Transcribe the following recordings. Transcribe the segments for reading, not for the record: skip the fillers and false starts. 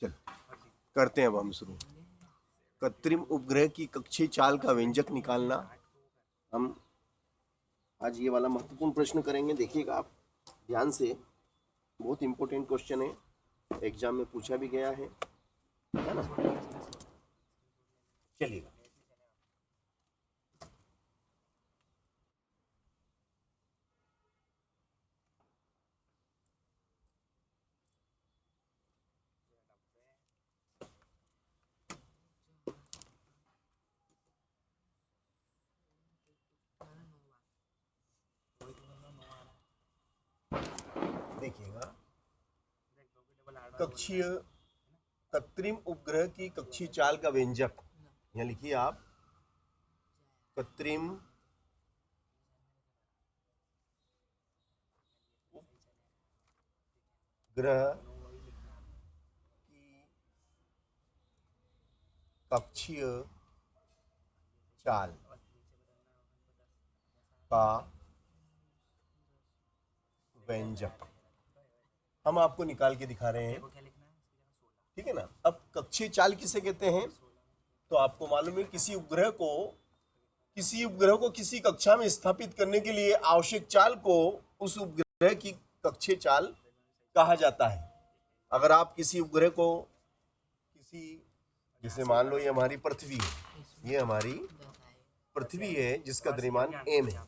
चल करते हैं अब हम शुरू। कृत्रिम उपग्रह की कक्षीय चाल का व्यंजक निकालना। हम आज ये वाला महत्वपूर्ण प्रश्न करेंगे, देखिएगा आप ध्यान से, बहुत इंपॉर्टेंट क्वेश्चन है, एग्जाम में पूछा भी गया है ना। चलिएगा, देखिएगा कक्षीय कृत्रिम उपग्रह की कक्षीय चाल का व्यंजक, यहाँ लिखिए आप, कृत्रिम उपग्रह की कक्षीय चाल का व्यंजक हम आपको निकाल के दिखा रहे हैं, ठीक है ना। अब कक्षीय चाल किसे कहते हैं, तो आपको मालूम है किसी उपग्रह को किसी कक्षा में स्थापित करने के लिए आवश्यक चाल को उस उपग्रह की कक्षीय चाल कहा जाता है। अगर आप किसी उपग्रह को किसी, जैसे मान लो ये हमारी पृथ्वी है, ये हमारी पृथ्वी है जिसका द्रव्यमान m है,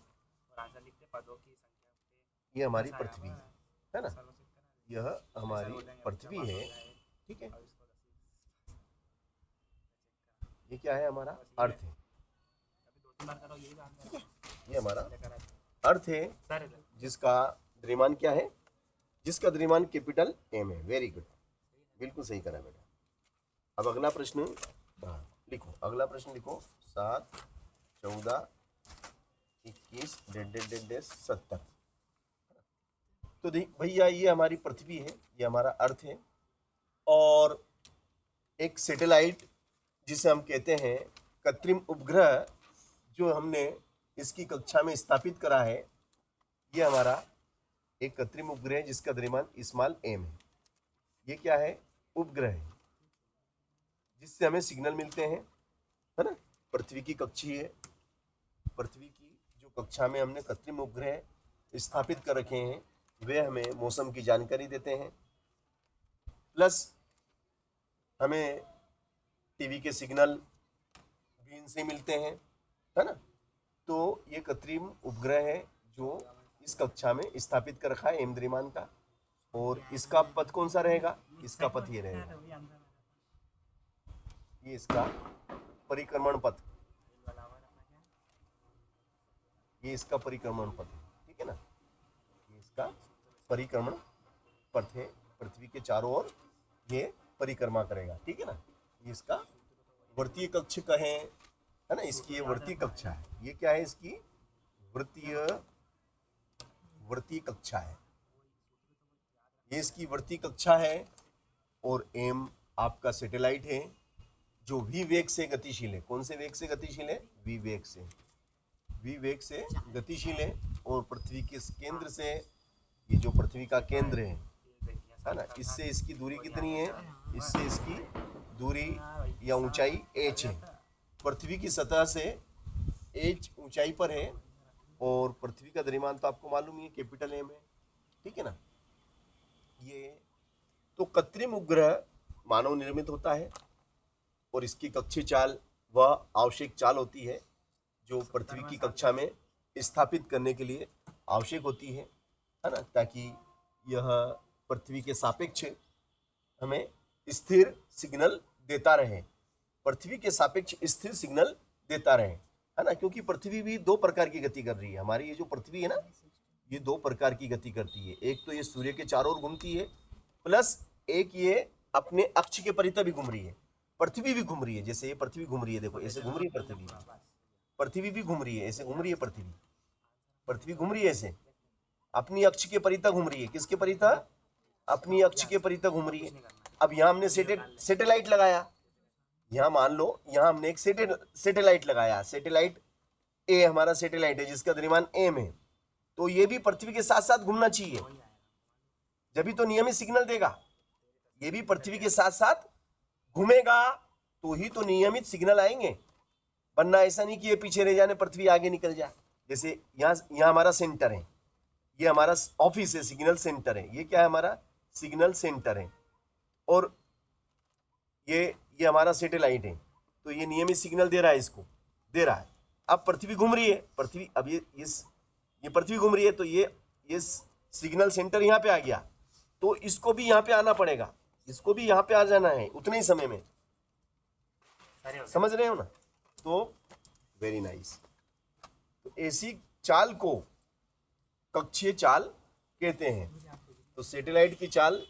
ये हमारी पृथ्वी है ना, यह हमारी पृथ्वी है, ठीक है। ये क्या है, हमारा अर्थ है, ठीक है, ये हमारा अर्थ है जिसका द्रव्यमान क्या है, जिसका द्रव्यमान कैपिटल m है। वेरी गुड, बिल्कुल सही करा बेटा। अब अगला प्रश्न लिखो, अगला प्रश्न लिखो, 7, 14, 21, 70। तो देख भैया, ये हमारी पृथ्वी है, ये हमारा अर्थ है, और एक सैटेलाइट जिसे हम कहते हैं कृत्रिम उपग्रह, जो हमने इसकी कक्षा में स्थापित करा है, ये हमारा एक कृत्रिम उपग्रह है जिसका द्रव्यमान स्मॉल m है। ये क्या है, उपग्रह है जिससे हमें सिग्नल मिलते हैं, है ना। पृथ्वी की कक्षी है, पृथ्वी की जो कक्षा में हमने कृत्रिम उपग्रह स्थापित कर रखे हैं, वे हमें मौसम की जानकारी देते हैं, प्लस हमें टीवी के सिग्नल भी इनसे मिलते हैं, है ना। तो ये कृत्रिम उपग्रह है जो इस कक्षा में स्थापित कर रखा है m द्रव्यमान का, और इसका पथ कौन सा रहेगा, इसका पथ ये रहेगा, ये इसका परिक्रमण पथ, ये इसका परिक्रमण पथ है, ठीक है ना। ये इसका परिक्रमण पथ है, पृथ्वी के चारों ओर ये परिक्रमा करेगा, ठीक है ना। ये इसका वर्तीय कक्ष कहें, है ना, इसकी ये वर्तीय कक्षा है। ये क्या है, इसकी वर्तीय कक्षा है, ये इसकी वर्तीय कक्षा है। और m आपका सैटेलाइट है जो v वेग से गतिशील है। कौन से वेग से गतिशील है, v वेग से, v वेग से गतिशील है। और पृथ्वी के केंद्र से, ये जो पृथ्वी का केंद्र है ना, इससे इसकी दूरी कितनी है, इससे इसकी दूरी या ऊंचाई h है। पृथ्वी की सतह से h ऊंचाई पर है, और पृथ्वी का द्रव्यमान तो आपको मालूम ही है, कैपिटल m है, ठीक है ना। ये तो कृत्रिम उपग्रह मानव निर्मित होता है, और इसकी कक्षीय चाल वह आवश्यक चाल होती है जो पृथ्वी की कक्षा में स्थापित करने के लिए आवश्यक होती है ना, ताकि यह पृथ्वी के सापेक्ष हमें स्थिर सिग्नल देता रहे, पृथ्वी के सापेक्ष स्थिर सिग्नल देता रहे, है ना। क्योंकि पृथ्वी भी दो प्रकार की गति कर रही है, हमारी ये जो पृथ्वी है ना, ये दो प्रकार की गति करती है। एक तो ये सूर्य के चारों ओर घूमती है, प्लस एक ये अपने अक्ष के परितः भी घूम रही है। पृथ्वी भी घूम रही है, जैसे ये पृथ्वी घूम रही है, देखो ऐसे घूम रही है पृथ्वी, पृथ्वी भी घूम रही है, ऐसे घूम रही है पृथ्वी, पृथ्वी घूम रही है ऐसे, अपनी अक्ष के परितः घूम रही है। किसके परितः, अपनी अक्ष के परितः घूम रही है। अब यहाँ हमने सैटेलाइट लगाया, यहाँ मान लो, यहाँ हमने एक सैटेलाइट लगाया, सैटेलाइट ए हमारा सैटेलाइट है जिसका द्रव्यमान m है, तो ये भी पृथ्वी के साथ साथ घूमना चाहिए, जब भी तो नियमित सिग्नल देगा। ये भी पृथ्वी के साथ साथ घूमेगा तो ही तो नियमित सिग्नल आएंगे, वरना ऐसा नहीं कि ये पीछे रह जाने पृथ्वी आगे निकल जाए। जैसे यहाँ हमारा सेंटर है, ये हमारा ऑफिस है, सिग्नल सेंटर है, ये क्या है हमारा सिग्नल सेंटर है, और ये हमारा सैटेलाइट है, तो ये नियमित सिग्नल दे रहा है, इसको दे रहा है। अब पृथ्वी घूम रही है, पृथ्वी अब ये पृथ्वी घूम रही है, तो ये सिग्नल सेंटर यहाँ पे आ गया, तो इसको भी यहाँ पे आना पड़ेगा, इसको भी यहाँ पे आ जाना है उतने ही समय में, समझ रहे हो ना? तो वेरी नाइस। तो ऐसी चाल को कक्षीय चाल कहते हैं। तो सैटेलाइट की चाल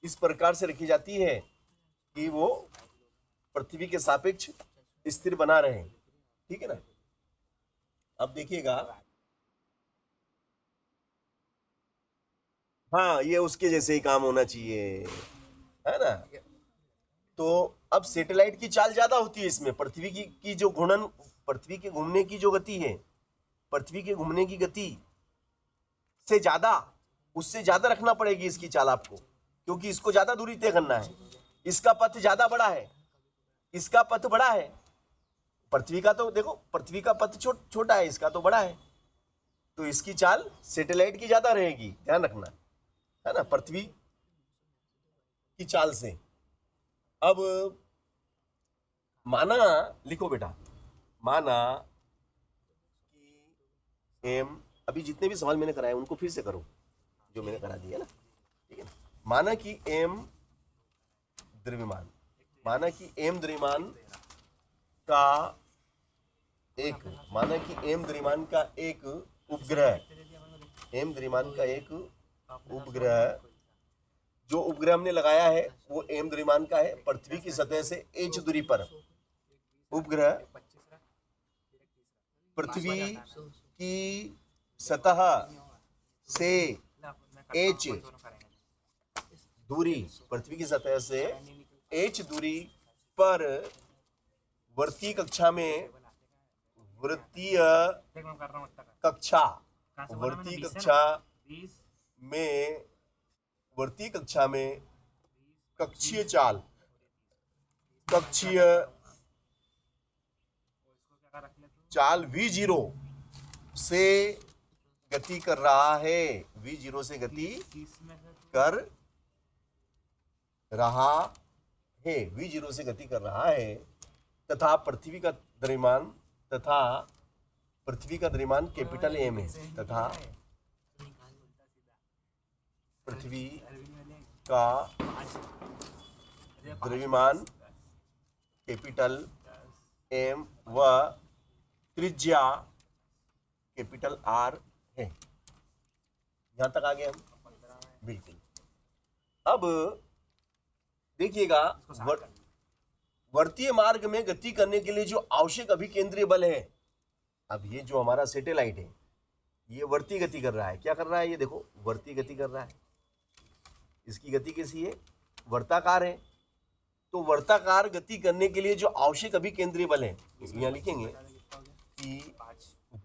इस प्रकार से रखी जाती है कि वो पृथ्वी के सापेक्ष स्थिर बना रहे, ठीक है ना? अब देखिएगा, हाँ ये उसके जैसे ही काम होना चाहिए, है ना? तो अब सैटेलाइट की चाल ज्यादा होती है इसमें, पृथ्वी की जो घूर्णन, पृथ्वी के घूमने की जो गति है, पृथ्वी के घूमने की गति से ज्यादा, उससे ज्यादा रखना पड़ेगी इसकी चाल आपको, क्योंकि इसको ज्यादा दूरी तय करना है, इसका पथ ज्यादा बड़ा है, इसका पथ बड़ा है, पृथ्वी का तो देखो, पृथ्वी का पथ छोटा है, इसका तो बड़ा है, तो इसकी चाल सैटेलाइट की ज्यादा रहेगी, ध्यान रखना, है ना, पृथ्वी की चाल से। अब माना, लिखो बेटा, माना कि एम, अभी जितने भी सवाल मैंने कराए उनको फिर से करो, जो मैंने करा दिया ना, ठीक है ना? माना कि एम द्रव्यमान, माना कि एम द्रव्यमान का एक, माना कि एम द्रव्यमान का एक उपग्रह, एम द्रव्यमान का एक उपग्रह, जो उपग्रह हमने लगाया है वो एम द्रव्यमान का है, पृथ्वी की सतह से एच दूरी पर उपग्रह पृथ्वी की सतह से एच दूरी, पृथ्वी की सतह से एच दूरी पर वर्तीय कक्षा में, वृत्तीय कक्षा, वर्तीय कक्षा में, वर्तीय कक्षा में कक्षीय चाल, कक्षीय चाल v0 से गति कर रहा है, v0 से गति कर रहा है, v0 से गति कर रहा है, तथा पृथ्वी का द्रव्यमान, तथा पृथ्वी का द्रव्यमान कैपिटल एम है, तथा पृथ्वी का द्रव्यमान कैपिटल एम व त्रिज्या कैपिटल आर है। यहां तक आ गए हम, बिल्कुल। अब देखिएगा, वर्तीय मार्ग में गति करने के लिए जो आवश्यक अभिकेंद्रीय बल है, अब ये जो हमारा सैटेलाइट है ये वर्तीय गति कर रहा है, क्या कर रहा है, ये देखो वर्तीय गति कर रहा है, इसकी गति कैसी है, वर्ताकार है, तो वर्ताकार गति करने के लिए जो आवश्यक अभिकेंद्रीय बल है, यहाँ लिखेंगे कि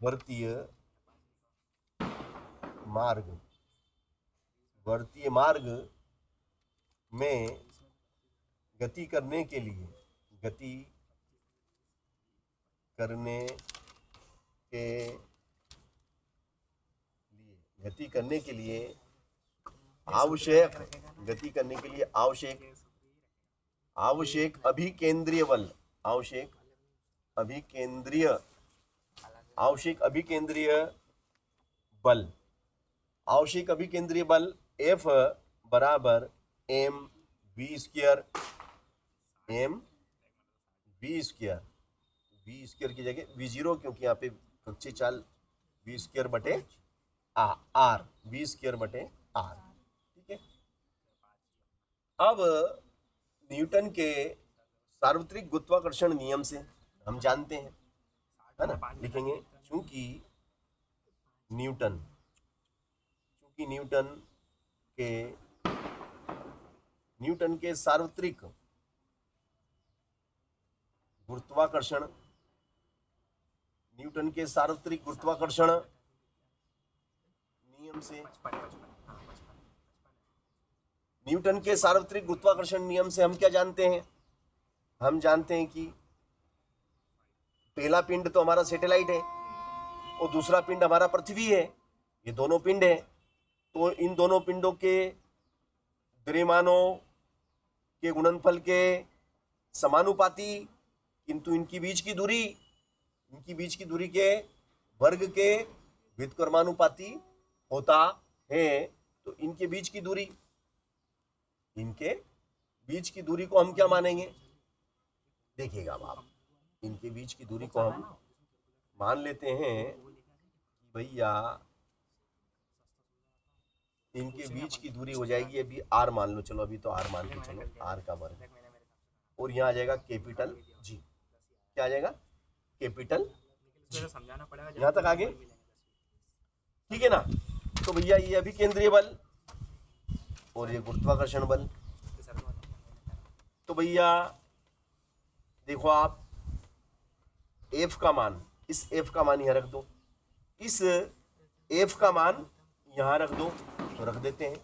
वर्तीय मार्ग, वर्तीय मार्ग में गति करने के लिए, गति करने के लिए, गति करने के लिए आवश्यक, गति करने के लिए आवश्यक, आवश्यक अभिकेंद्रीय बल, आवश्यक अभिकेंद्रीय, आवश्यक अभिकेंद्रीय बल, आवश्यक अभिकेंद्रीय बल F बराबर m v square, m v square, v square की जगह v0, क्योंकि यहाँ पे कक्षीय चाल वी स्क्वायर बटे आर, वी स्क्वायर बटे आर, ठीक है। अब न्यूटन के सार्वत्रिक गुरुत्वाकर्षण नियम से हम जानते हैं, है ना, लिखेंगे चूंकि न्यूटन के सार्वत्रिक गुरुत्वाकर्षण, न्यूटन के सार्वत्रिक गुरुत्वाकर्षण नियम से, न्यूटन के सार्वत्रिक गुरुत्वाकर्षण नियम से हम क्या जानते हैं? हम जानते हैं कि पहला पिंड तो हमारा सैटेलाइट है और दूसरा पिंड हमारा पृथ्वी है। ये दोनों पिंड है, तो इन दोनों पिंडों के द्रव्यमानों के गुणनफल के समानुपाती, किंतु इनकी बीच की दूरी के वर्ग के व्युत्क्रमानुपाती होता है। तो इनके बीच की दूरी को हम क्या मानेंगे? देखिएगा अब आप, इनके बीच की दूरी को हम मान लेते हैं कि भैया इनके बीच की दूरी हो जाएगी, अभी आर मान लो, चलो अभी तो आर मान के चलो, आर का वर्ग, और यहाँ आ जाएगा कैपिटल जी। क्या आ जाएगा? Capital G. यहाँ तक आगे ठीक है ना? तो भैया ये अभी केंद्रीय बल और ये गुरुत्वाकर्षण बल। तो भैया देखो आप, एफ का मान, इस एफ का मान यहाँ रख दो, इस एफ का मान यहाँ रख दो, तो रख देते हैं।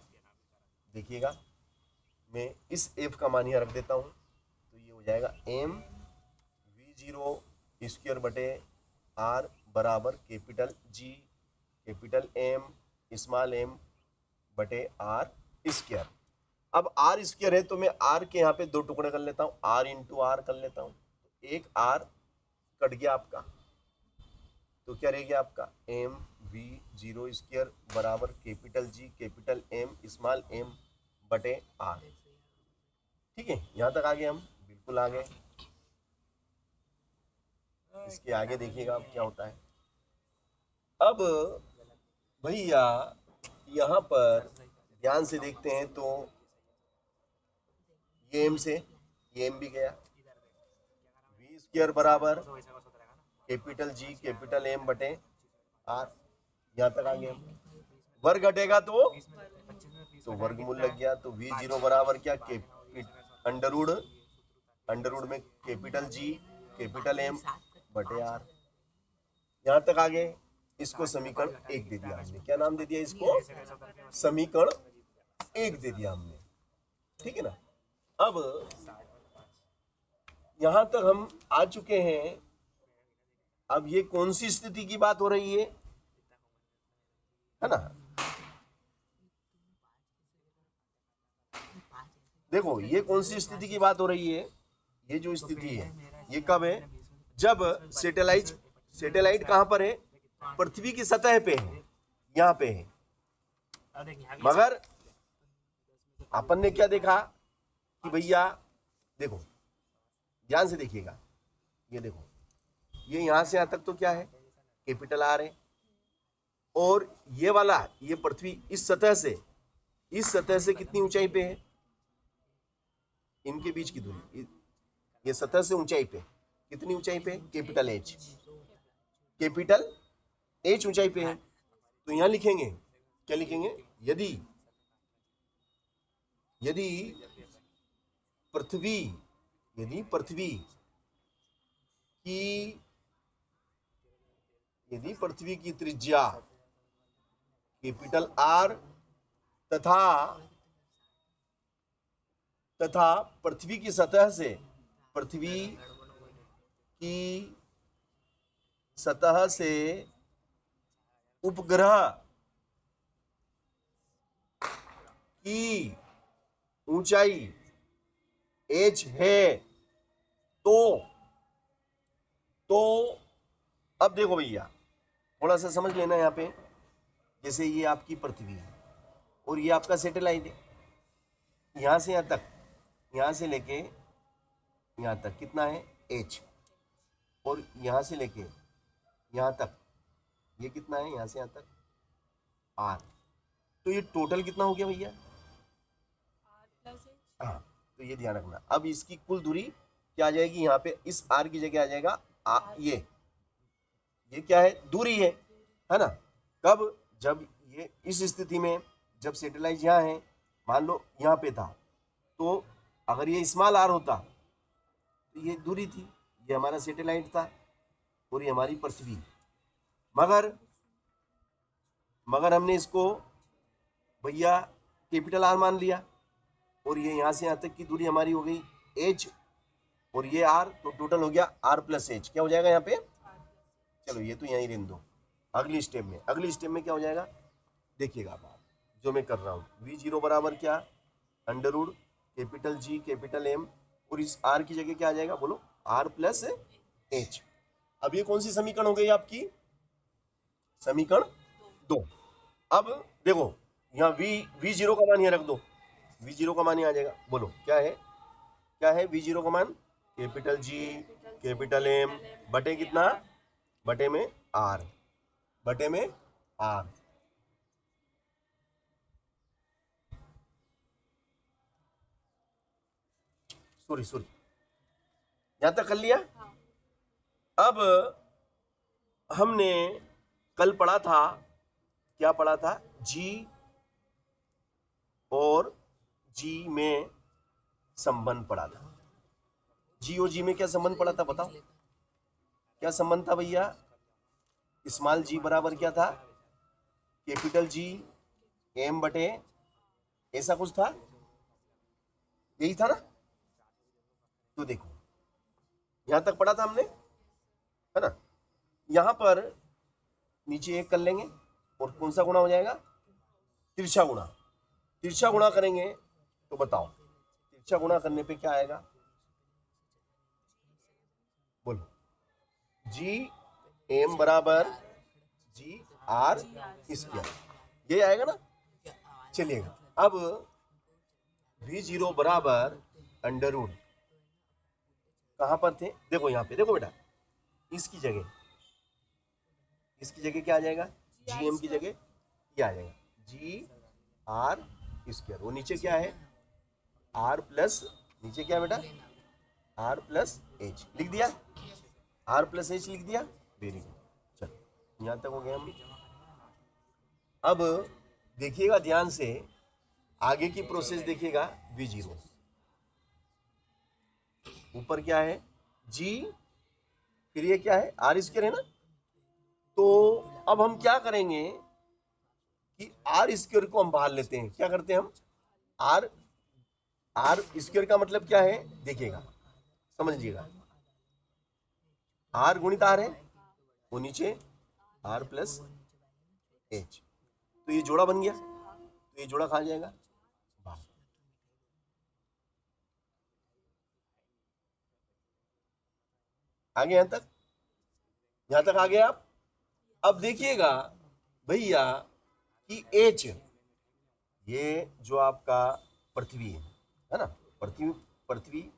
देखिएगा मैं इस एफ का मान यहाँ रख देता हूँ, तो ये हो जाएगा एम वी जीरो स्क्वायर बटे आर बराबर capital G capital M small m बटे आर स्क्वायर। अब आर स्क्वायर है तो मैं आर के यहाँ पे दो टुकड़े कर लेता हूँ, आर इंटू आर कर लेता हूँ। एक आर कट गया आपका, तो क्या रह गया आपका? एम वी जीरो स्क्वायर बराबर capital G capital M small m बटे आर। ठीक है, यहाँ तक आ गए हम? बिल्कुल आ गए। इसके आगे देखिएगा अब क्या होता है। अब भैया यहाँ पर ध्यान से देखते हैं तो ये एम से ये एम भी गया, वी स्क्वायर बराबर कैपिटल जी कैपिटल एम बटे आर। यहाँ तक आ गए हम। वर्ग घटेगा तो वर्गमूल लग गया, तो वी जीरो बराबर क्या? अंडरवुड में कैपिटल जी कैपिटल एम बटे आर। यहाँ तक आ गए। इसको समीकरण 1 दे दिया हमने। क्या नाम दे दिया इसको? समीकरण 1 दे दिया हमने। ठीक है ना? अब यहां तक हम आ चुके हैं। अब ये कौन सी स्थिति की बात हो रही है ना? देखो ये कौन सी स्थिति की बात हो रही है? ये जो स्थिति है ये कब है? जब सैटेलाइट कहां पर है? पृथ्वी की सतह पे है, यहाँ पे है। मगर अपन ने क्या देखा कि भैया देखो ध्यान से देखिएगा, ये देखो ये यहां से यहां तक तो क्या है? कैपिटल आर है, और ये वाला ये पृथ्वी इस सतह से कितनी ऊंचाई पे है? इनके बीच की दूरी, ये सतह से ऊंचाई पे कितनी ऊंचाई पे? कैपिटल एच ऊंचाई पे है। तो यहां लिखेंगे, क्या लिखेंगे? यदि पृथ्वी की त्रिज्या कैपिटल आर तथा पृथ्वी की सतह से उपग्रह की ऊंचाई h है, तो अब देखो भैया थोड़ा सा समझ लेना यहाँ पे। जैसे ये आपकी पृथ्वी है और ये आपका सैटेलाइट है, यहां से यहां से लेके यहां तक कितना है? h, और यहां से लेके यहां तक ये कितना है? यहां से यहां तक r। तो ये टोटल कितना हो गया भैया? हाँ, तो ये ध्यान रखना। अब इसकी कुल दूरी क्या आ जाएगी? यहाँ पे इस r की जगह आ जाएगा ये क्या है? दूरी है ना? कब? जब ये इस स्थिति में, जब सैटेलाइट यहाँ है, मान लो यहाँ पे था, तो अगर ये स्मॉल r होता तो ये दूरी थी, ये हमारा सैटेलाइट था और ये हमारी पृथ्वी। मगर हमने इसको भैया कैपिटल आर मान लिया, और ये यहाँ से यहाँ तक की दूरी हमारी हो गई h, और ये r, तो टोटल हो गया r प्लस h। क्या हो जाएगा यहाँ पे? चलो ये तो यहीं रहने दो। अगली स्टेप में क्या हो जाएगा देखिएगा आप, जो मैं कर रहा हूँ। v0 बराबर क्या? Under root capital G capital M, और इस r की जगह क्या आ जाएगा बोलो? r plus h। अब ये कौन सी समीकरण हो गई आपकी? समीकरण 2। अब देखो यहाँ v0 का मान यहाँ रख दो, v0 का मान यहाँ आ जाएगा। बोलो क्या है v0 का मान? कैपिटल G कैपिटल M बटे कितना? बटे में r, बटे में r। सॉरी यहां तक कर लिया। अब हमने कल पढ़ा था, क्या पढ़ा था? G और G में संबंध पढ़ा था। G और G में क्या संबंध पढ़ा था बताओ? क्या संबंध था भैया? स्मॉल g बराबर क्या था? कैपिटल G M बटे, ऐसा कुछ था, यही था ना? तो देखो यहां तक पढ़ा था हमने, है ना? यहां पर नीचे एक कर लेंगे, और कौन सा गुणा हो जाएगा? तिरछा गुणा। तिरछा गुणा करेंगे तो बताओ तिरछा गुणा करने पे क्या आएगा? बोलो। जी एम बराबर जी आर स्क्वायर, ये आएगा ना? चलिएगा अब v0 बराबर अंडर रूट, कहां पर थे? देखो यहाँ पे, देखो बेटा, इसकी जगह क्या आ जाएगा? जी एम की जगह क्या आ जाएगा? जी आर स्क्वायर। वो नीचे क्या है? आर प्लस, नीचे क्या है बेटा? आर प्लस एच लिख दिया, आर प्लस एच लिख दिया। वेरी गुड, चलो यहां तक हो गया हम। अब देखिएगा ध्यान से, आगे की प्रोसेस देखिएगा। v0 ऊपर क्या है? g, फिर ये क्या है? आर स्क्वायर है ना? तो अब हम क्या करेंगे कि आर स्क्वायर को हम बाहर लेते हैं। क्या करते हैं हम? आर स्क्वायर का मतलब क्या है देखिएगा, समझिएगा। आर गुणित आर है, वो नीचे आर प्लस एच, तो ये जोड़ा बन गया, तो ये जोड़ा कहा जाएगा? आगे यहां तक आ गए आप? अब देखिएगा भैया कि एच, ये जो आपका पृथ्वी है ना, पृथ्वी,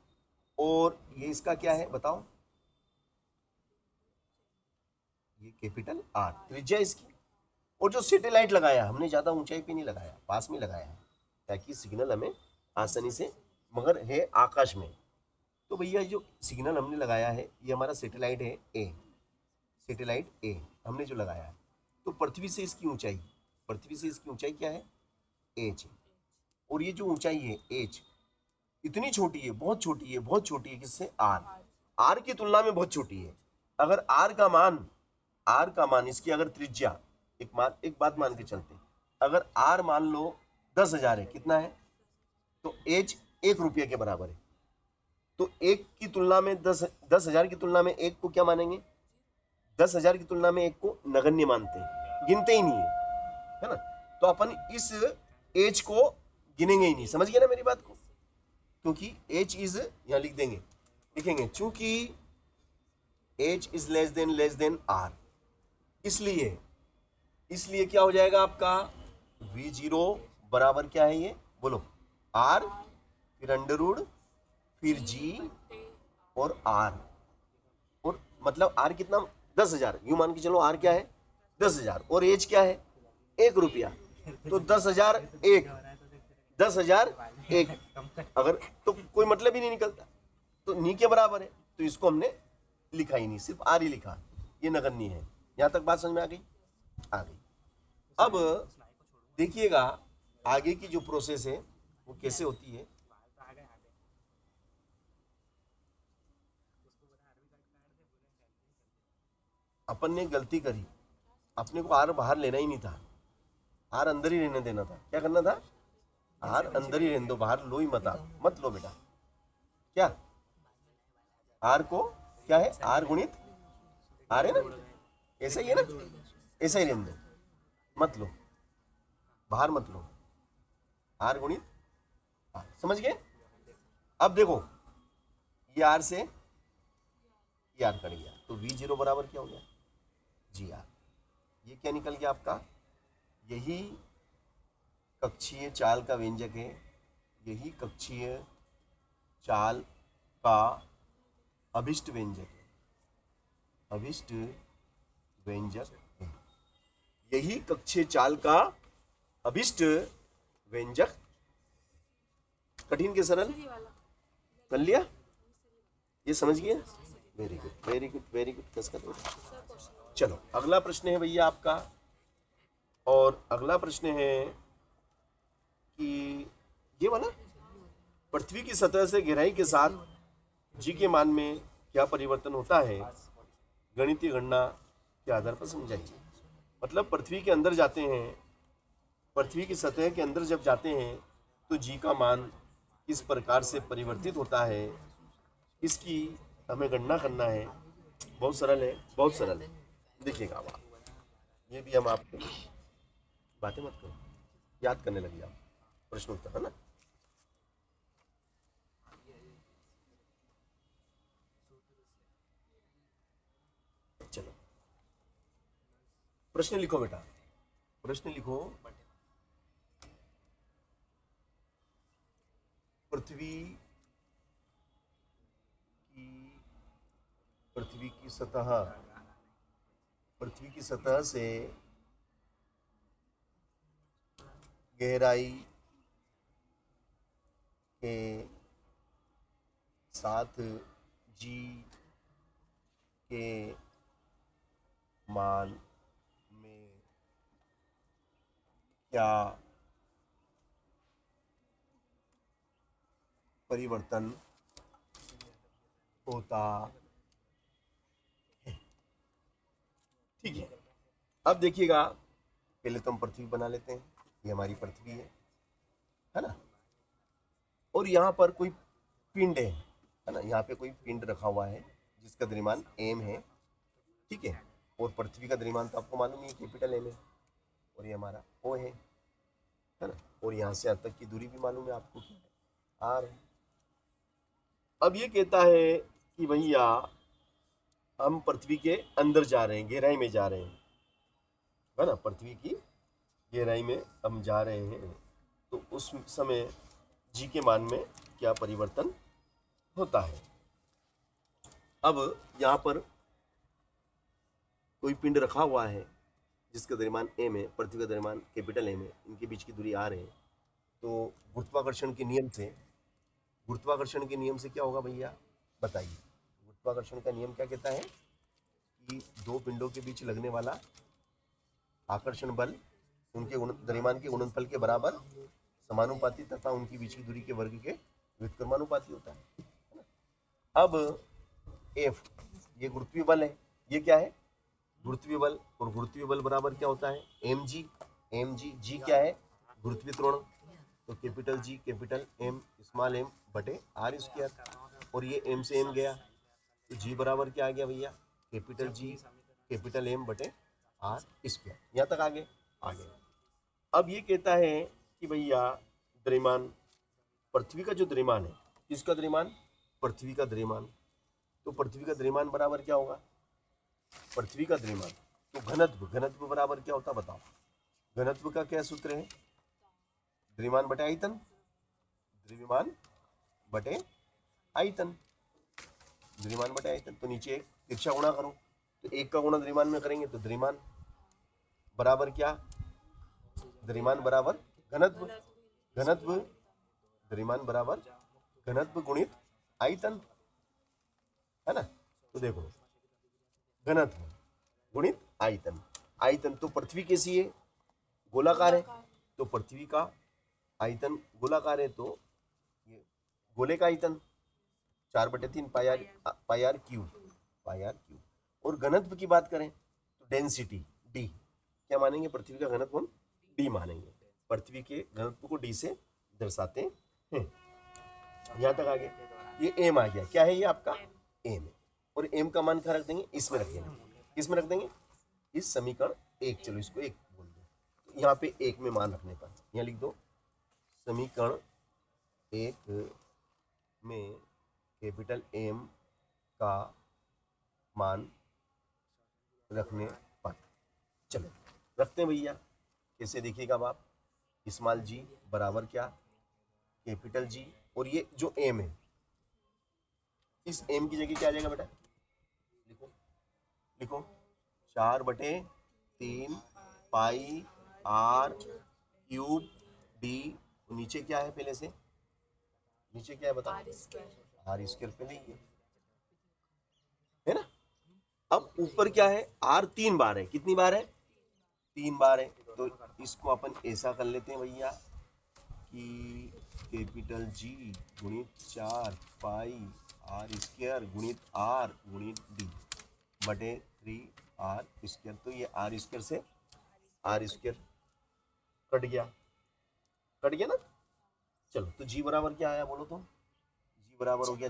और ये इसका क्या है बताओ? ये कैपिटल आर त्रिज्या इसकी। और जो सैटेलाइट लगाया हमने, ज्यादा ऊंचाई पे नहीं लगाया, पास में लगाया है, ताकि सिग्नल हमें आसानी से, मगर है आकाश में। तो भैया जो सिग्नल हमने लगाया है, ये हमारा सैटेलाइट है ए, सैटेलाइट ए हमने जो लगाया है। तो पृथ्वी से इसकी ऊंचाई क्या है? एच। और ये जो ऊंचाई है एच, इतनी छोटी है, बहुत छोटी है, बहुत छोटी है। किससे? आर की तुलना में बहुत छोटी है। अगर आर का मान इसकी अगर त्रिज्या, एक बात मान के चलते हैं, अगर आर मान लो 10,000 है, कितना है? तो एच 1 रुपये के बराबर है। तो एक की तुलना में 10,000 की तुलना में एक को क्या मानेंगे? 10,000 की तुलना में एक को नगण्य मानते हैं, गिनते ही नहीं है ना? तो अपन इस एच को गिनेंगे ही नहीं। समझ गए ना मेरी बात को? क्योंकि एच इज, यहां लिखेंगे चूंकि h is less than r, इसलिए क्या हो जाएगा आपका? v0 बराबर क्या है ये बोलो? r, फिर अंडर रूट, फिर g और r, और मतलब r कितना? 10,000, यूं मान के चलो r क्या है? 10,000, और एच क्या है? 1 रुपया। तो 10,001 अगर, तो कोई मतलब ही नहीं निकलता, तो नी के बराबर है, तो इसको हमने लिखा ही नहीं, सिर्फ आर ही लिखा, ये नगण्य है। यहां तक बात समझ में आ गई? अब देखिएगा आगे की जो प्रोसेस है वो कैसे होती है। अपन ने गलती करी, अपने को आर बाहर लेना ही नहीं था, आर अंदर ही रहने देना था। क्या करना था? आर अंदर ही रहने दो, बाहर लो ही मत लो बेटा। क्या आर को क्या है, आर गुणित आर है ना, ऐसा ही है ना, ऐसा ही रहने दो, मत लो, बाहर मत लो, आर गुणित आर, समझ गए। अब देखो ये आर से ये आर कट गया, तो वी जीरो बराबर क्या हो गया, जी आर। ये क्या निकल गया आपका, यही कक्षीय चाल का व्यंजक है, यही कक्षीय चाल का अभिष्ट व्यंजक है, अभिष्ट व्यंजक है, यही कक्षीय चाल का अभिष्ट व्यंजक। कठिन के सरल कर लिया, ये समझ गए, very good very good very good, कसका दो। चलो अगला प्रश्न है भैया आपका, और अगला प्रश्न है कि ये वाला, पृथ्वी की सतह से गहराई के साथ जी के मान में क्या परिवर्तन होता है, गणितीय गणना के आधार पर समझाइए। मतलब पृथ्वी के अंदर जाते हैं, पृथ्वी की सतह के अंदर जब जाते हैं तो जी का मान किस प्रकार से परिवर्तित होता है, इसकी हमें गणना करना है। बहुत सरल है, बहुत सरल है, देखिएगा आप, ये भी हम आपको, बातें मत करो, याद करने लगे आप, प्रश्न उत्तर है ना। चलो प्रश्न लिखो बेटा, प्रश्न लिखो। पृथ्वी की पृथ्वी की सतह, पृथ्वी की सतह से गहराई के साथ जी के मान में क्या परिवर्तन होता है, ठीक है। अब देखिएगा, पहले तो हम पृथ्वी बना लेते हैं, ये हमारी पृथ्वी है ना, और यहाँ पर कोई पिंड है ना, यहाँ पे कोई पिंड रखा हुआ है जिसका द्रव्यमान एम है, ठीक है। और पृथ्वी का द्रव्यमान तो आपको मालूम है कैपिटल एम है, और ये हमारा ओ है ना, और यहाँ से यहाँ तक की दूरी भी मालूम है आपको, आर है। अब ये कहता है कि भैया हम पृथ्वी के अंदर जा रहे हैं, गहराई में जा रहे हैं, है ना, पृथ्वी की गहराई में हम जा रहे हैं, तो उस समय जी के मान में क्या परिवर्तन होता है। अब यहाँ पर कोई पिंड रखा हुआ है जिसका द्रव्यमान एम है, पृथ्वी का द्रव्यमान कैपिटल एम है, इनके बीच की दूरी आर है, तो गुरुत्वाकर्षण के नियम से, गुरुत्वाकर्षण के नियम से क्या होगा भैया बताइए। गुरुत्वाकर्षण का नियम क्या कहता है कि दो पिंडों के बीच लगने वाला आकर्षण बल उनके द्रव्यमान के गुणनफल के बराबर समानुपाती तथा उनकी बीच की दूरी के वर्ग के व्युत्क्रमानुपाती होता है। अब एफ ये गुरुत्वीय बल है, ये क्या है गुरुत्वीय बल, और गुरुत्वीय बल बराबर क्या होता है एम जी, एम जी, जी क्या है गुरुत्वीय त्वरण, तो capital G capital M small m बटे आर स्क्वायर, और ये एम से एम गया तो जी बराबर क्या आ गया भैया कैपिटल जी कैपिटल एम बटे आर स्क्वायर। यहाँ तक आगे आगे। अब ये कहता है कि भैया द्रव्यमान, पृथ्वी का जो द्रव्यमान है, किसका द्रव्यमान पृथ्वी का द्रव्यमान, तो पृथ्वी का द्रव्यमान बराबर क्या होगा पृथ्वी का द्रव्यमान, तो घनत्व, घनत्व बराबर क्या होता बताओ, घनत्व का क्या सूत्र है द्रव्यमान बटे आयतन, द्रव्यमान बटे आयतन, द्रव्यमान बटे आयतन, तो नीचे एक तिरछा गुणा करो, तो एक का गुणा द्रव्यमान में करेंगे तो द्रव्यमान बराबर क्या, द्रव्यमान बराबर घनत्व, घनत्व द्रव्यमान बराबर घनत्व गुणित आयतन, है ना। तो देखो घनत्व गुणित आयतन, आयतन तो पृथ्वी कैसी है गोलाकार है, तो पृथ्वी का आयतन गोलाकार है, तो ये गोले का आयतन 4/3 pi r cube, pi r cube. और घनत्व की बात करें तो डेंसिटी डी, क्या मानेंगे पृथ्वी का घनत्व हम डी मानेंगे, पृथ्वी के घनत्व को डी से दर्शाते हैं। यहां तक आ गया, ये एम आ गया। क्या है ये आपका एम है। और एम का मान क्या रख देंगे, इसमें रख देंगे। किसमें रख देंगे, इस समीकरण एक, चलो इसको एक बोल दो, तो यहाँ पे एक में मान रखने पर यहाँ लिख दो समीकरण एक में कैपिटल एम का मान रखने पर। चलो रखते हैं भैया, कैसे देखिएगा अब आप, स्मॉल जी बराबर क्या, कैपिटल जी, और ये जो एम है, इस एम की जगह क्या आ जाएगा बेटा, लिखो लिखो 4/3 पाई आर क्यूब डी। नीचे क्या है पहले से, नीचे क्या है बता, आर स्क्वायर पे नहीं है ना। अब ऊपर क्या है, आर 3 बार है, कितनी बार है, 3 बार है। तो इसको अपन ऐसा कर लेते हैं भैया कि कैपिटल जी गुणित 4 पाई आर स्क्वायर गुणित आर गुणित डी बटे 3 आर स्क्वायर। तो ये आर स्क्वायर से आर स्क्वायर कट गया ना। चलो तो जी बराबर क्या आया बोलो तो, जी बराबर हो गया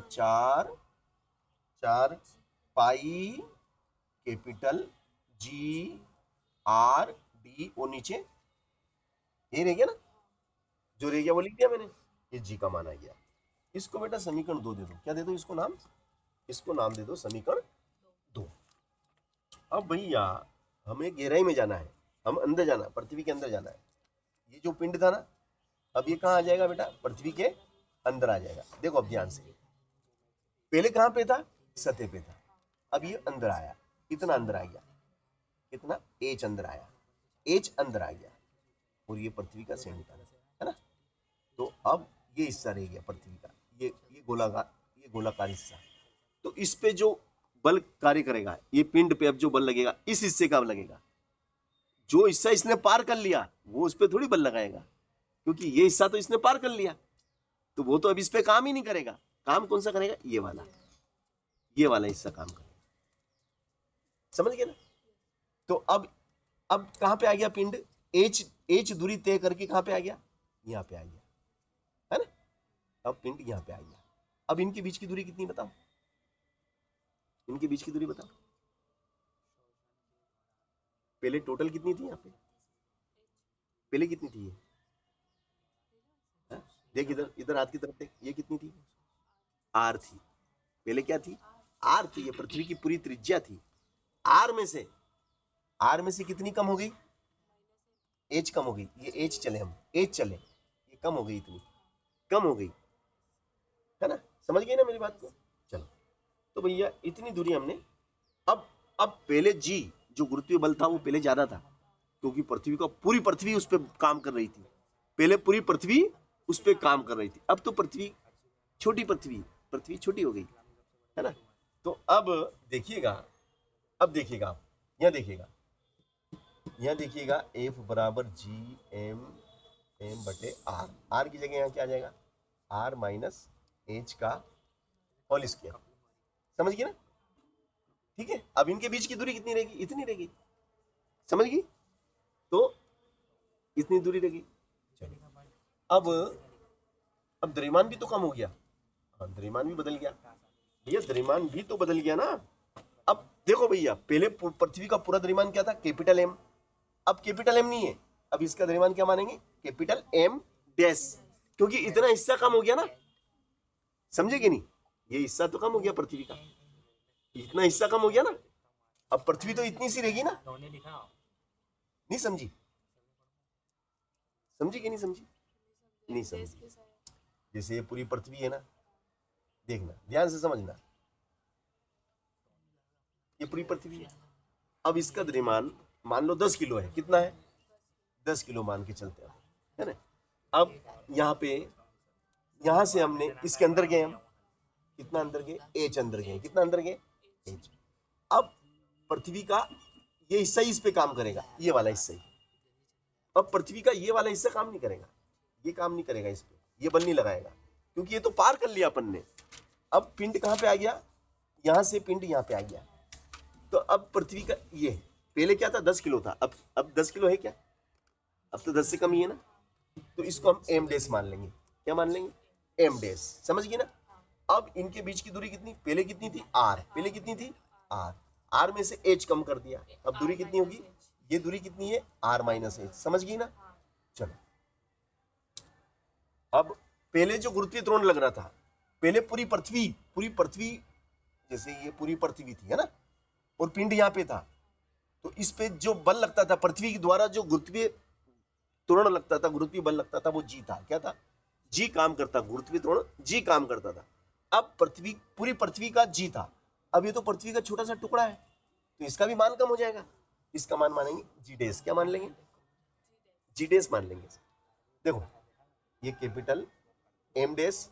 4 pi capital G R D, और नीचे ये रह गया ना, जो रह गया वो लिख दिया मैंने, ये जी का मान आ गया। इसको बेटा समीकरण 2 दे दो, क्या दे दो इसको नाम, इसको नाम दे दो समीकरण 2। अब भैया हमें गहराई में जाना है, हम अंदर जाना, पृथ्वी के अंदर जाना है। ये जो पिंड था ना, अब ये कहाँ आ जाएगा बेटा, पृथ्वी के अंदर आ जाएगा। देखो अब ध्यान से, पहले कहाँ पे था, सतह पे था, अब ये अंदर आया, कितना अंदर आ गया, कितना एच अंदर आया, एच अंदर आ गया, और ये पृथ्वी का सेंटर है ना। तो अब ये हिस्सा रह गया पृथ्वी का, ये गोलाकार हिस्सा। तो इस पे जो बल कार्य करेगा, ये पिंड पे अब जो बल लगेगा, इस हिस्से का लगेगा। जो हिस्सा इसने पार कर लिया वो उस पर थोड़ी बल लगाएगा, क्योंकि ये हिस्सा तो इसने पार कर लिया, तो वो तो अब इस पे काम ही नहीं करेगा। काम कौन सा करेगा, ये वाला हिस्सा काम करेगा, समझ गए ना। तो अब कहां पे आ गया पिंड, एच दूरी तय करके कहां पे आ गया, यहां पे आ गया, है ना। अब पिंड यहां पे आ गया। अब इनके बीच की दूरी कितनी बताओ, इनके बीच की दूरी बताओ, पहले टोटल कितनी थी, यहाँ पे पहले कितनी थी ये, हाँ? देख इधर, इधर हाथ की तरफ देख, ये कितनी थी, आर थी, पहले क्या थी, आर थी, ये पृथ्वी की पूरी त्रिज्या थी। आर में से कितनी कम हो गई, एच कम हो गई, ये एच चले, हम एच चले, ये कम हो गई, इतनी कम हो गई, है ना। समझ गए ना मेरी बात को। चलो तो भैया इतनी दूरी हमने, अब पहले जी जो गुरुत्वीय बल था वो पहले ज्यादा था, क्योंकि पूरी पृथ्वी उस पर काम कर रही थी। पहले पूरी पृथ्वी उस पर काम कर रही थी, अब तो पृथ्वी छोटी हो गई, है ना। तो अब देखिएगा, अब देखिएगा आप, यहाँ देखिएगा एफ बराबर जी एम बटे आर, आर की जगह यहाँ क्या आ जाएगा, आर माइनस एच का होल स्क्वायर, समझ गए ना। ठीक है, अब इनके बीच की दूरी कितनी रहेगी, इतनी रहेगी, समझ गई। तो इतनी दूरी रहेगी। अब द्रव्यमान भी तो कम हो गया, हाँ द्रव्यमान भी बदल गया भैया, द्रव्यमान भी तो बदल गया ना। अब देखो भैया, पहले पृथ्वी का पूरा द्रव्यमान क्या था, कैपिटल एम, अब कैपिटल एम नहीं है, अब इसका द्रव्यमान क्या मानेंगे, कैपिटल एम डैश, क्योंकि इतना हिस्सा कम हो गया ना, समझे कि नहीं, ये हिस्सा तो कम हो गया पृथ्वी का, इतना हिस्सा कम हो गया ना। अब पृथ्वी तो इतनी सी रहेगी ना, नहीं समझी, समझी कि नहीं समझी, नहीं समझी। जैसे ये पूरी पृथ्वी है ना, देखना ध्यान से समझना, ये पूरी पृथ्वी है। अब इसका द्रव्यमान मान लो 10 किलो है, कितना है, 10 किलो मान के चलते हैं, है ना। अब यहाँ पे, यहाँ से हमने इसके अंदर गए, हम कितना अंदर गए, एच अंदर गए, कितना अंदर गए, एच। अब पृथ्वी का ये हिस्सा ही इस पे काम करेगा, ये वाला हिस्सा ही। अब पृथ्वी का ये वाला हिस्सा काम नहीं करेगा, ये काम नहीं करेगा इस पे, ये बल नहीं लगाएगा, क्योंकि ये तो पार कर लिया अपन ने। अब पिंड कहाँ पे आ गया, यहाँ से पिंड यहाँ पे आ गया। तो अब पृथ्वी का ये पहले क्या था, 10 किलो था, अब 10 किलो है क्या, अब तो 10 से कम ही है ना। तो इसको हम एम डैश मान लेंगे, क्या मान लेंगे, एम डैश, समझ गए ना। अब इनके बीच की दूरी कितनी, पहले कितनी थी आर, पहले कितनी थी आर, आर में से एच कम कर दिया, अब दूरी कितनी होगी, ये दूरी कितनी है आर माइनस एच, समझ गई ना। चलो अब पहले जो गुरुत्वीय त्वरण लग रहा था, पहले पूरी पृथ्वी जैसे ये पूरी पृथ्वी थी है ना, और पिंड यहाँ पे था, तो इस पे जो बल लगता था पृथ्वी के द्वारा, जो गुरुत्वीय त्वरण लगता था, गुरुत्वीय बल लगता था, वो जी था, क्या था, जी काम करता, गुरुत्वीय त्वरण जी काम करता था। अब पृथ्वी, पूरी पृथ्वी का जी था, अब ये तो पृथ्वी का छोटा सा टुकड़ा है, तो इसका भी मान कम हो जाएगा, इसका मान मानेंगे जी डैश, क्या मान लेंगे, जी डैश मान लेंगे। देखो ये कैपिटल एम डैश,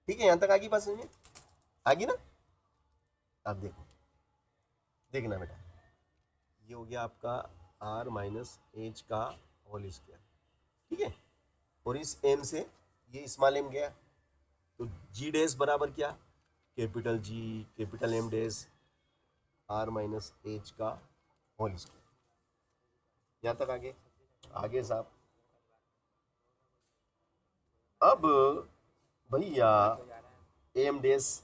ठीक है, यहां तक आगे बात समझ में आगे ना। अब देखो, देखना बेटा, ये हो गया आपका आर माइनस एच का होल स्क्वायर, ठीक है, और इस एम से ये स्मॉल एम गया, तो जी डैश बराबर क्या, capital G capital M dash r minus h का होल स्क्वायर। यहां तक आगे, आगे साहब। अब भैया एम डैश,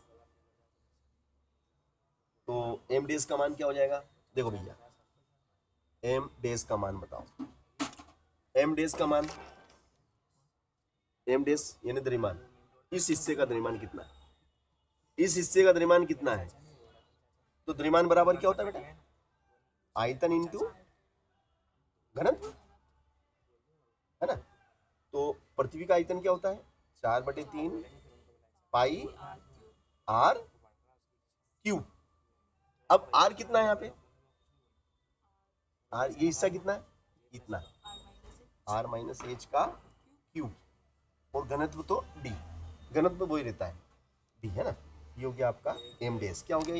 तो एम डैश का मान क्या हो जाएगा, देखो भैया एम डैश का मान बताओ, एम डैश का मान, एम डैश यानी द्रव्यमान, इस हिस्से का द्रव्यमान कितना है, इस हिस्से का द्रव्यमान कितना है, तो द्रव्यमान बराबर क्या होता है बेटा, आयतन इंटू घनत्व, है ना। तो पृथ्वी का आयतन क्या होता है, 4/3 पाई आर क्यूब। अब आर कितना है यहाँ पे, आर ये हिस्सा कितना है, इतना, आर माइनस एच का क्यूब, और घनत्व तो डी, घनत्व वही रहता है डी, है ना। ये हो गया आपका एम डैश, क्या हो गया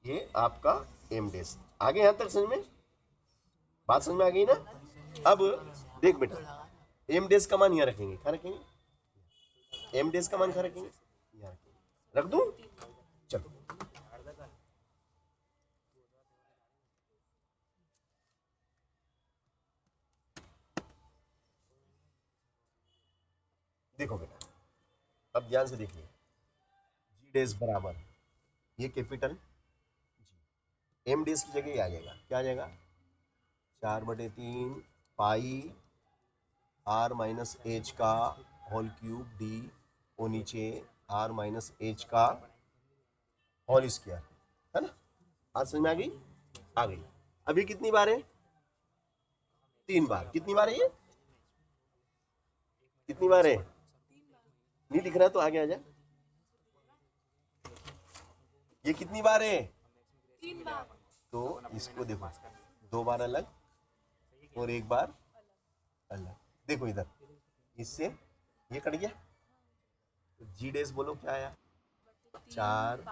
ये आपका एम डैश। आगे यहां तक समझ में, बात समझ में आ गई ना। अब देख बेटा, एम डैश का मान यहाँ रखेंगे, कहाँ रखेंगे, एम डैश का मान कहाँ रखेंगे, यहाँ रखेंगे, रख दूं, चलो देखो बेटा, अब ध्यान से देखिए, जी डैश बराबर, ये कैपिटल जी, एम डैश की जगह ये आ जाएगा, क्या आ जाएगा, 4/3 पाई आर माइनस एच का होल क्यूब डी, और नीचे आर माइनस एच का होल स्क्वायर, है ना। आज समझ में आ गई, आ गई। अभी कितनी बार है, 3 बार, कितनी बार है ये, कितनी बार है, नहीं दिख रहा तो आगे आ जा, ये कितनी बार है, 3 बार, तो इसको देखो, 2 बार अलग और 1 बार अलग, देखो इधर, इससे ये कट गया, तो जी डैश बोलो क्या आया, 4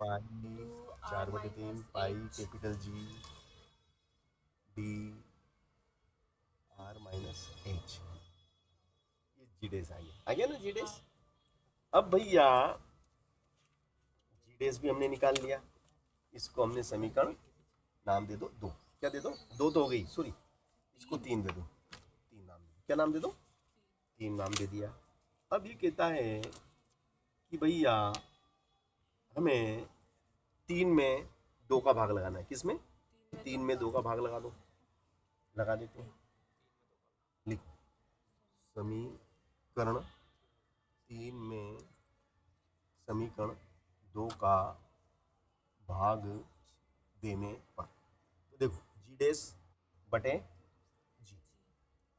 पाई 4/3 pi capital G D R minus H, ये जी डैश आ गया ना जी डैश। अब भैया जी डैश भी हमने निकाल लिया, इसको हमने समीकरण नाम दे दो 2, क्या दे दो, 2 तो हो गई, सॉरी इसको 3 दे दो, 3 नाम दे दो, क्या नाम दे दो, 3 नाम दे दिया। अब ये कहता है कि भैया हमें 3 में 2 का भाग लगाना है, किसमें, 3 में 2 का भाग लगा दो, लगा देते हैं, लिखो समीकरण 3 में समीकरण 2 का भाग देने पर, तो देखो जी डैश बटे जी,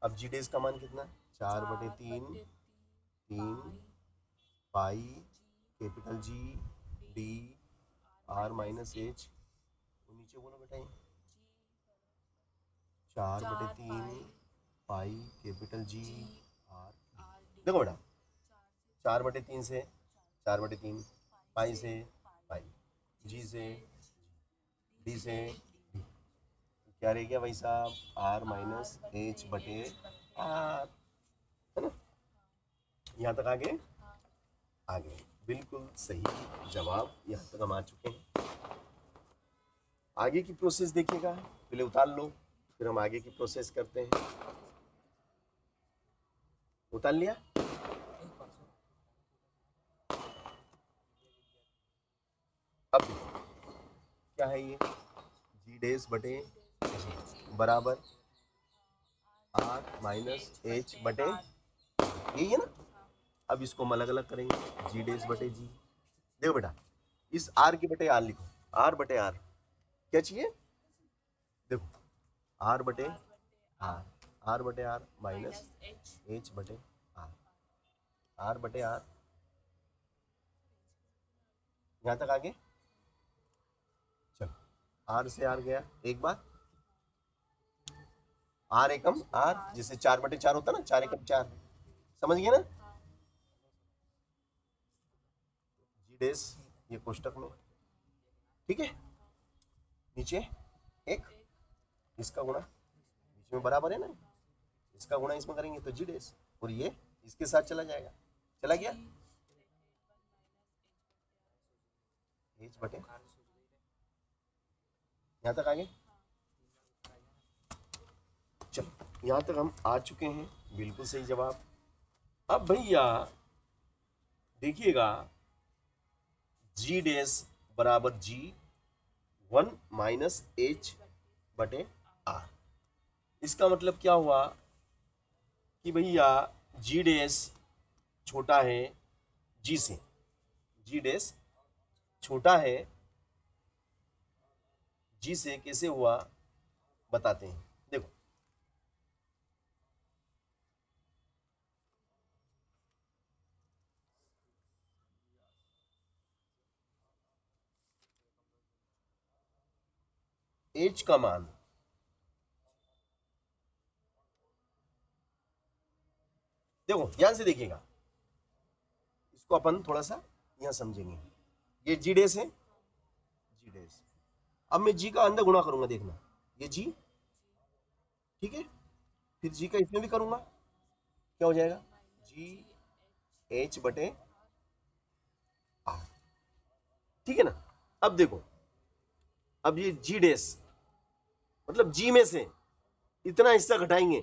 अब जी डैश का मान कितना है, 4/3 3 pi capital G D R minus H, तो नीचे बोलो बेटा ये 4/3 पाई कैपिटल जी आर, देखो बेटा 4/3 से 4/3, पाई से पाई, जी से डी से डी, तो क्या रह गया भाई साहब, आर माइनस एच बटे आर, है ना। यहाँ तक आगे, आगे बिल्कुल सही जवाब, यहाँ तक हम आ चुके हैं। आगे की प्रोसेस देखिएगा, पहले उतार लो, फिर हम आगे की प्रोसेस करते हैं। उतार लिया। अब देखो क्या है ये, जी डेस बटे जी बराबर आर माइनस एच बटे, यही है ना। अब इसको हम अलग अलग करेंगे, जी डेस बटे जी। देखो बेटा, इस आर के बटे आर लिखो, आर बटे आर क्या चाहिए, देखो आर बटे आर, आर बटे आर माइनस एच बटे आर, आर बटे आर, यहां तक आगे। चलो आर से आर गया, एक बार आर एकम आर, जैसे 4/4 होता ना, 4 एकम 4, समझ गए ना। जी डेस ये कोष्टक में, ठीक है, नीचे एक, इसका गुणा बीच में बराबर है ना, इसका गुणा इसमें करेंगे तो जी डेस, और ये इसके साथ चला जाएगा, चला गया एच बटे, यहां तक आगे। चलो यहां तक हम आ चुके हैं, बिल्कुल सही जवाब। अब भैया देखिएगा, जी डेस बराबर जी 1 माइनस एच बटे आर, इसका मतलब क्या हुआ कि भैया जी डेस छोटा है जी से, जी डेस छोटा है जी से, कैसे हुआ बताते हैं। देखो एच का मान, देखो ध्यान से देखिएगा, इसको अपन थोड़ा सा यहां समझेंगे। ये जी डेस है, जी डेस, अब मैं जी का अंदर गुणा करूंगा, देखना ये जी, ठीक है, फिर जी का इसमें भी करूंगा, क्या हो जाएगा जी एच बटे आर, ठीक है ना। अब देखो, अब ये जी डेस मतलब जी में से इतना हिस्सा घटाएंगे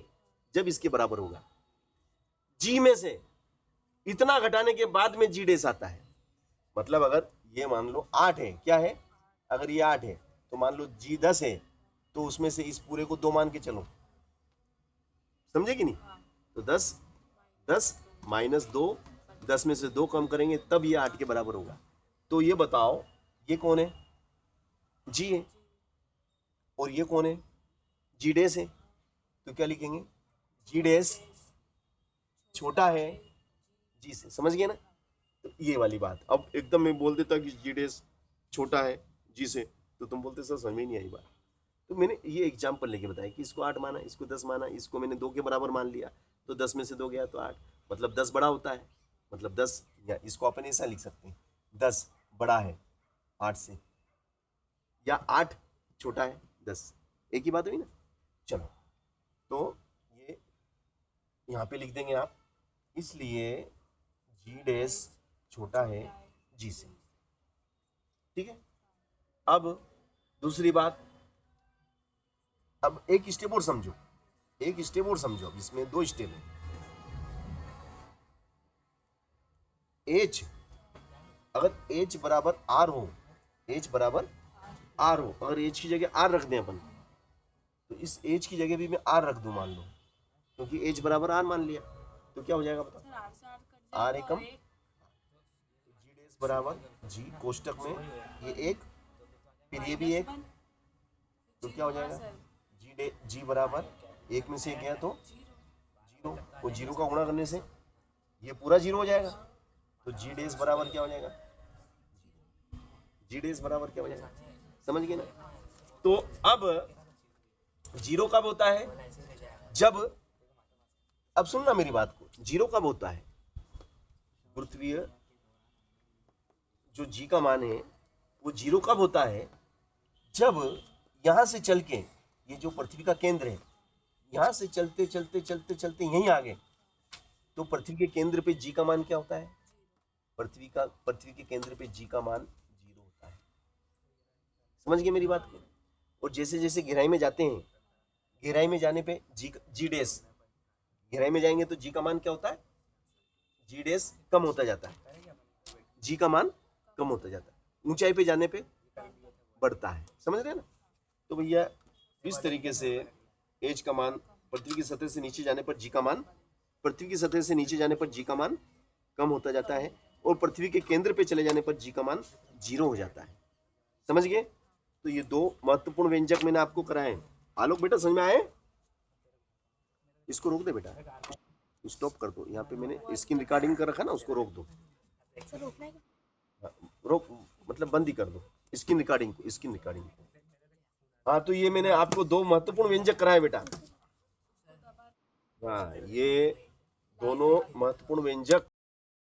जब इसके बराबर होगा, जी में से इतना घटाने के बाद में जी डेस आता है। मतलब अगर ये मान लो 8 है, क्या है, अगर ये 8 है तो मान लो जी 10 है, तो उसमें से इस पूरे को 2 मान के चलो, समझे कि नहीं। तो 10 10 माइनस 2, 10 में से 2 कम करेंगे तब ये 8 के बराबर होगा। तो ये बताओ ये कौन है, जी है, और ये कौन है, जी डेस है, तो क्या लिखेंगे, जी डेस छोटा है जी से, समझ गए ना। तो ये वाली बात, अब एकदम मैं बोल देता कि जी डेस छोटा है जी से, तो तुम बोलते सर समझ में नहीं आई बात। तो मैंने ये एग्जाम्पल लेके बताया कि इसको 8 माना, इसको 10 माना, इसको मैंने 2 के बराबर मान लिया, तो 10 में से 2 गया तो 8, मतलब 10 बड़ा होता है, मतलब 10, या इसको अपन ऐसा लिख सकते हैं 10 बड़ा है 8 से, या 8 छोटा है 10, एक ही बात हुई ना। चलो तो ये यहाँ पे लिख देंगे आप, इसलिए जी डैश छोटा है जी से, ठीक है। अब दूसरी बात, अब एक स्टेप और समझो, एक स्टेप और समझो, अब इसमें 2 स्टेप है। एच, अगर एच बराबर आर हो, एच बराबर आर हो, अगर एच की जगह आर रख दें अपन, तो इस एच की जगह भी मैं आर रख दूं मान लो, क्योंकि एच बराबर आर मान लिया, तो क्या हो जाएगा बताओ, आर एकम जी डैश बराबर जी कोष्टक में ये एक, फिर ये भी एक, तो क्या हो जाएगा जी डे जी बराबर एक में से एक गया तो जीरो, और जीरो का गुणा करने से ये पूरा जीरो हो जाएगा, तो जी डैश बराबर क्या हो जाएगा, जी डैश बराबर क्या हो जाएगा, समझ गए ना। तो अब जीरो कब होता है, जब, अब सुनना मेरी बात को, जीरो कब होता है, गुरुत्वीय जो जी का मान है वो जीरो कब होता है, जब यहां से चल के, ये जो पृथ्वी का केंद्र है, यहां से चलते चलते चलते चलते यहीं आ गए, तो पृथ्वी के केंद्र पे जी का मान क्या होता है, पृथ्वी के केंद्र पे जी का मान जीरो होता है, समझ गए मेरी बात को। और जैसे जैसे गहराई में जाते हैं, गहराई में जाने पे जी डैश, गहराई में जाएंगे तो जी का मान क्या होता है, जी डैश कम होता जाता है, जी का मान कम होता जाता है, ऊंचाई पे जाने पे बढ़ता है, समझ रहे हैं ना। तो भैया इस तरीके से एच का मान पृथ्वी की सतह से नीचे जाने पर जी का मान, पृथ्वी की सतह से नीचे जाने पर जी का मान कम होता जाता है, और पृथ्वी के केंद्र पे चले जाने पर जी का मान 0 हो जाता है। समझ गए। तो ये दो महत्वपूर्ण व्यंजक मैंने आपको कराए। आलोक बेटा समझ में आए। इसको रोक दे बेटा, स्टॉप कर दो। यहाँ पे मैंने स्क्रीन रिकॉर्डिंग कर रखा ना, उसको रोक दो। रोक मतलब बंद ही कर दो स्क्रीन रिकॉर्डिंग को, स्क्रीन रिकॉर्डिंग को। हाँ तो ये मैंने आपको दो महत्वपूर्ण व्यंजक कराए बेटा। हाँ ये दोनों महत्वपूर्ण व्यंजक